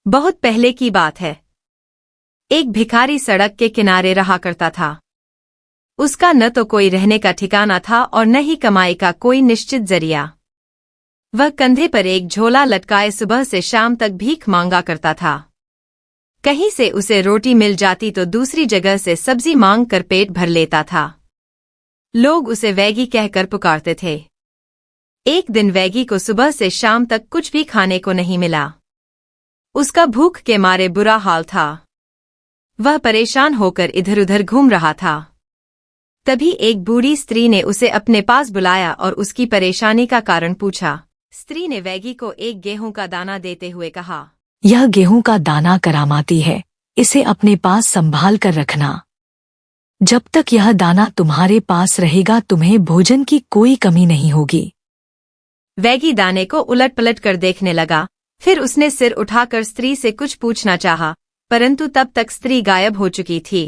बहुत पहले की बात है। एक भिखारी सड़क के किनारे रहा करता था। उसका न तो कोई रहने का ठिकाना था और न ही कमाई का कोई निश्चित जरिया। वह कंधे पर एक झोला लटकाए सुबह से शाम तक भीख मांगा करता था। कहीं से उसे रोटी मिल जाती तो दूसरी जगह से सब्जी मांग कर पेट भर लेता था। लोग उसे वैगी कहकर पुकारते थे। एक दिन वैगी को सुबह से शाम तक कुछ भी खाने को नहीं मिला। उसका भूख के मारे बुरा हाल था। वह परेशान होकर इधर उधर घूम रहा था। तभी एक बूढ़ी स्त्री ने उसे अपने पास बुलाया और उसकी परेशानी का कारण पूछा। स्त्री ने वैगी को एक गेहूं का दाना देते हुए कहा, यह गेहूं का दाना करामाती है, इसे अपने पास संभाल कर रखना। जब तक यह दाना तुम्हारे पास रहेगा तुम्हें भोजन की कोई कमी नहीं होगी। वैगी दाने को उलट पलट कर देखने लगा। फिर उसने सिर उठाकर स्त्री से कुछ पूछना चाहा, परंतु तब तक स्त्री गायब हो चुकी थी।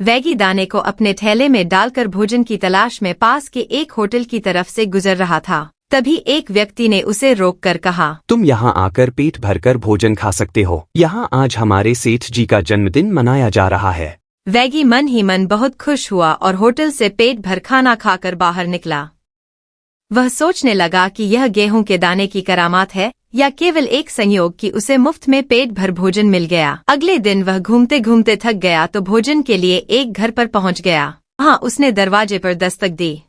वैगी दाने को अपने थैले में डालकर भोजन की तलाश में पास के एक होटल की तरफ से गुजर रहा था। तभी एक व्यक्ति ने उसे रोककर कहा, तुम यहाँ आकर पेट भरकर भोजन खा सकते हो। यहाँ आज हमारे सेठ जी का जन्मदिन मनाया जा रहा है। वैगी मन ही मन बहुत खुश हुआ और होटल से पेट भर खाना खाकर बाहर निकला। वह सोचने लगा कि यह गेहूं के दाने की करामात है या केवल एक संयोग कि उसे मुफ्त में पेट भर भोजन मिल गया। अगले दिन वह घूमते घूमते थक गया तो भोजन के लिए एक घर पर पहुंच गया। वहां उसने दरवाजे पर दस्तक दी।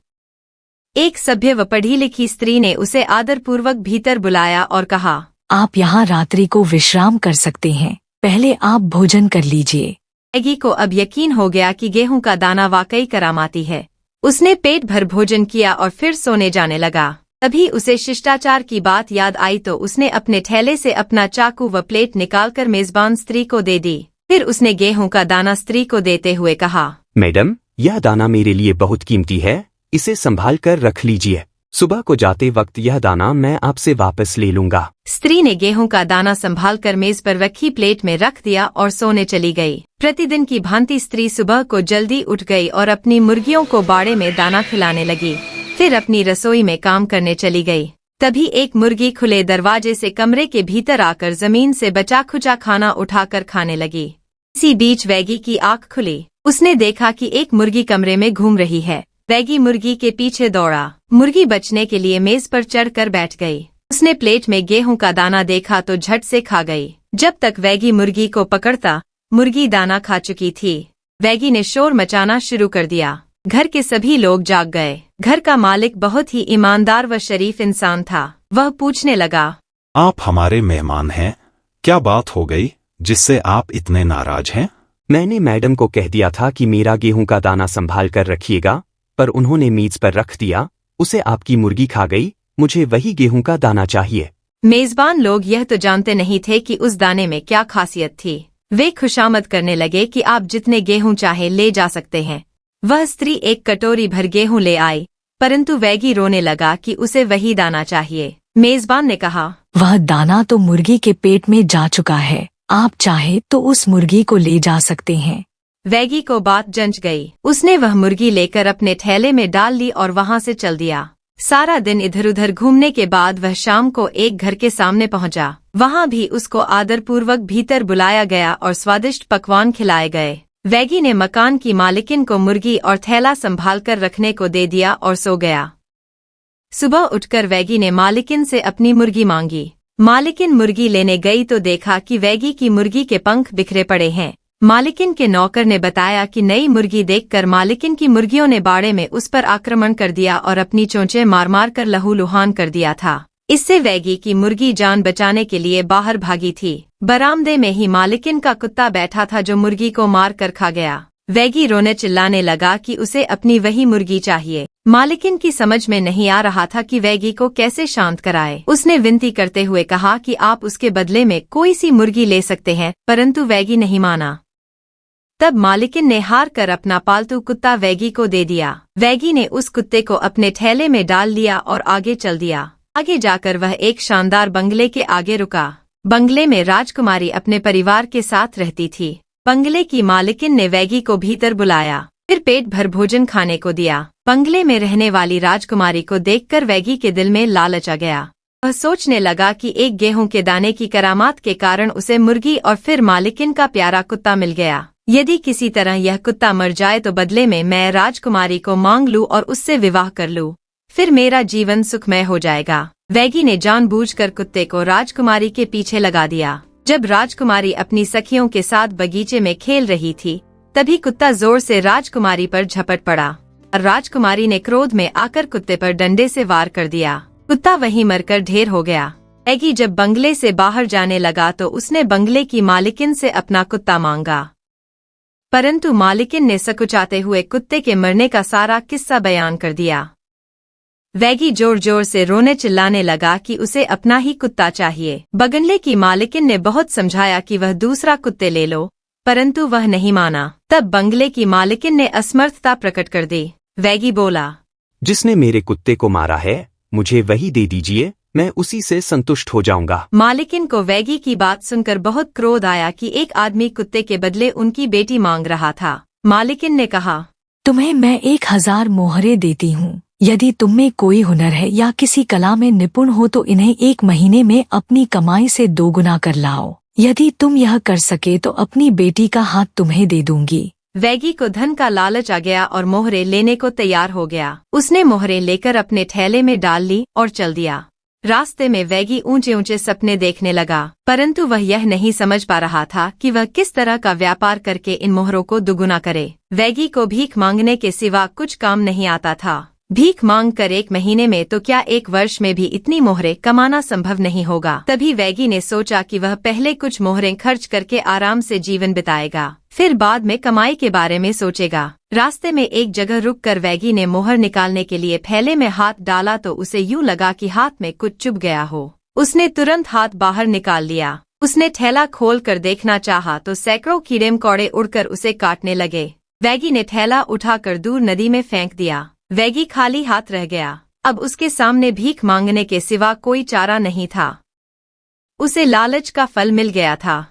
एक सभ्य व पढ़ी लिखी स्त्री ने उसे आदरपूर्वक भीतर बुलाया और कहा, आप यहाँ रात्रि को विश्राम कर सकते हैं, पहले आप भोजन कर लीजिए। वैगी को अब यकीन हो गया कि गेहूं का दाना वाकई करामाती है। उसने पेट भर भोजन किया और फिर सोने जाने लगा। तभी उसे शिष्टाचार की बात याद आई तो उसने अपने थैले से अपना चाकू व प्लेट निकालकर मेजबान स्त्री को दे दी। फिर उसने गेहूं का दाना स्त्री को देते हुए कहा, मैडम, यह दाना मेरे लिए बहुत कीमती है, इसे संभाल कर रख लीजिए। सुबह को जाते वक्त यह दाना मैं आपसे वापस ले लूंगा। स्त्री ने गेहूं का दाना संभाल कर मेज पर रखी प्लेट में रख दिया और सोने चली गई। प्रतिदिन की भांति स्त्री सुबह को जल्दी उठ गई और अपनी मुर्गियों को बाड़े में दाना खिलाने लगी। फिर अपनी रसोई में काम करने चली गई। तभी एक मुर्गी खुले दरवाजे से कमरे के भीतर आकर जमीन से बचा खुचा खाना उठाकर खाने लगी। इसी बीच वैगी की आंख खुली। उसने देखा कि एक मुर्गी कमरे में घूम रही है। वैगी मुर्गी के पीछे दौड़ा। मुर्गी बचने के लिए मेज पर चढ़कर बैठ गई। उसने प्लेट में गेहूं का दाना देखा तो झट से खा गई। जब तक वैगी मुर्गी को पकड़ता, मुर्गी दाना खा चुकी थी। वैगी ने शोर मचाना शुरू कर दिया। घर के सभी लोग जाग गए। घर का मालिक बहुत ही ईमानदार व शरीफ इंसान था। वह पूछने लगा, आप हमारे मेहमान हैं, क्या बात हो गई जिससे आप इतने नाराज हैं? मैंने मैडम को कह दिया था कि मेरा गेहूं का दाना संभाल कर रखिएगा, पर उन्होंने मेज पर रख दिया। उसे आपकी मुर्गी खा गई। मुझे वही गेहूं का दाना चाहिए। मेजबान लोग यह तो जानते नहीं थे कि उस दाने में क्या खासियत थी। वे खुशामद करने लगे कि आप जितने गेहूं चाहे ले जा सकते हैं। वह स्त्री एक कटोरी भर गेहूं ले आई, परंतु वैगी रोने लगा कि उसे वही दाना चाहिए। मेजबान ने कहा, वह दाना तो मुर्गी के पेट में जा चुका है, आप चाहे तो उस मुर्गी को ले जा सकते हैं। वैगी को बात जंच गई। उसने वह मुर्गी लेकर अपने थैले में डाल ली और वहां से चल दिया। सारा दिन इधर उधर घूमने के बाद वह शाम को एक घर के सामने पहुंचा। वहां भी उसको आदरपूर्वक भीतर बुलाया गया और स्वादिष्ट पकवान खिलाए गए। वैगी ने मकान की मालिकिन को मुर्गी और थैला संभाल कर रखने को दे दिया और सो गया। सुबह उठकर वैगी ने मालिकिन से अपनी मुर्गी मांगी। मालिकिन मुर्गी लेने गई तो देखा कि वैगी की मुर्गी के पंख बिखरे पड़े हैं। मालिकिन के नौकर ने बताया कि नई मुर्गी देखकर मालिकिन की मुर्गियों ने बाड़े में उस पर आक्रमण कर दिया और अपनी चोंचें मार मार कर लहूलुहान कर दिया था। इससे वैगी की मुर्गी जान बचाने के लिए बाहर भागी थी। बरामदे में ही मालिकिन का कुत्ता बैठा था जो मुर्गी को मार कर खा गया। वैगी रोने चिल्लाने लगा कि उसे अपनी वही मुर्गी चाहिए। मालिकिन की समझ में नहीं आ रहा था कि वैगी को कैसे शांत कराए। उसने विनती करते हुए कहा कि आप उसके बदले में कोई सी मुर्गी ले सकते हैं, परंतु वैगी नहीं माना। तब मालिकिन ने हार कर अपना पालतू कुत्ता वैगी को दे दिया। वैगी ने उस कुत्ते को अपने थैले में डाल लिया और आगे चल दिया। आगे जाकर वह एक शानदार बंगले के आगे रुका। बंगले में राजकुमारी अपने परिवार के साथ रहती थी। बंगले की मालिकिन ने वैगी को भीतर बुलाया, फिर पेट भर भोजन खाने को दिया। बंगले में रहने वाली राजकुमारी को देखकर वैगी के दिल में लालच आ गया। वह सोचने लगा कि एक गेहूं के दाने की करामात के कारण उसे मुर्गी और फिर मालिकिन का प्यारा कुत्ता मिल गया। यदि किसी तरह यह कुत्ता मर जाए तो बदले में मैं राजकुमारी को मांग लूं और उससे विवाह कर लूं, फिर मेरा जीवन सुखमय हो जाएगा। वैगी ने जानबूझकर कुत्ते को राजकुमारी के पीछे लगा दिया। जब राजकुमारी अपनी सखियों के साथ बगीचे में खेल रही थी, तभी कुत्ता जोर से राजकुमारी पर झपट पड़ा और राजकुमारी ने क्रोध में आकर कुत्ते पर डंडे से वार कर दिया। कुत्ता वहीं मरकर ढेर हो गया। वैगी जब बंगले से बाहर जाने लगा तो उसने बंगले की मालिकिन से अपना कुत्ता मांगा, परंतु मालिकिन ने सकुचाते हुए कुत्ते के मरने का सारा किस्सा बयान कर दिया। वैगी जोर जोर से रोने चिल्लाने लगा कि उसे अपना ही कुत्ता चाहिए। बंगले की मालिकिन ने बहुत समझाया कि वह दूसरा कुत्ते ले लो, परंतु वह नहीं माना। तब बंगले की मालिकिन ने असमर्थता प्रकट कर दी। वैगी बोला, जिसने मेरे कुत्ते को मारा है मुझे वही दे दीजिए, मैं उसी से संतुष्ट हो जाऊंगा। मालिकिन को वैगी की बात सुनकर बहुत क्रोध आया कि एक आदमी कुत्ते के बदले उनकी बेटी मांग रहा था। मालिकिन ने कहा, तुम्हें मैं 1000 मोहरे देती हूँ। यदि तुम में कोई हुनर है या किसी कला में निपुण हो तो इन्हें 1 महीने में अपनी कमाई से 2 गुना कर लाओ। यदि तुम यह कर सके तो अपनी बेटी का हाथ तुम्हें दे दूंगी। वैगी को धन का लालच आ गया और मोहरे लेने को तैयार हो गया। उसने मोहरे लेकर अपने थैले में डाल ली और चल दिया। रास्ते में वैगी ऊंचे ऊंचे सपने देखने लगा, परंतु वह यह नहीं समझ पा रहा था कि वह किस तरह का व्यापार करके इन मोहरों को दुगुना करे। वैगी को भीख मांगने के सिवा कुछ काम नहीं आता था। भीख मांग कर 1 महीने में तो क्या 1 वर्ष में भी इतनी मोहरे कमाना संभव नहीं होगा। तभी वैगी ने सोचा कि वह पहले कुछ मोहरें खर्च करके आराम से जीवन बिताएगा, फिर बाद में कमाई के बारे में सोचेगा। रास्ते में एक जगह रुककर वैगी ने मोहर निकालने के लिए थैले में हाथ डाला तो उसे यूं लगा कि हाथ में कुछ चुभ गया हो। उसने तुरंत हाथ बाहर निकाल लिया। उसने थैला खोल कर देखना चाहा तो सैकड़ों कीड़े मकोड़े उड़कर उसे काटने लगे। वैगी ने थैला उठाकर दूर नदी में फेंक दिया। वैगी खाली हाथ रह गया। अब उसके सामने भीख मांगने के सिवा कोई चारा नहीं था। उसे लालच का फल मिल गया था।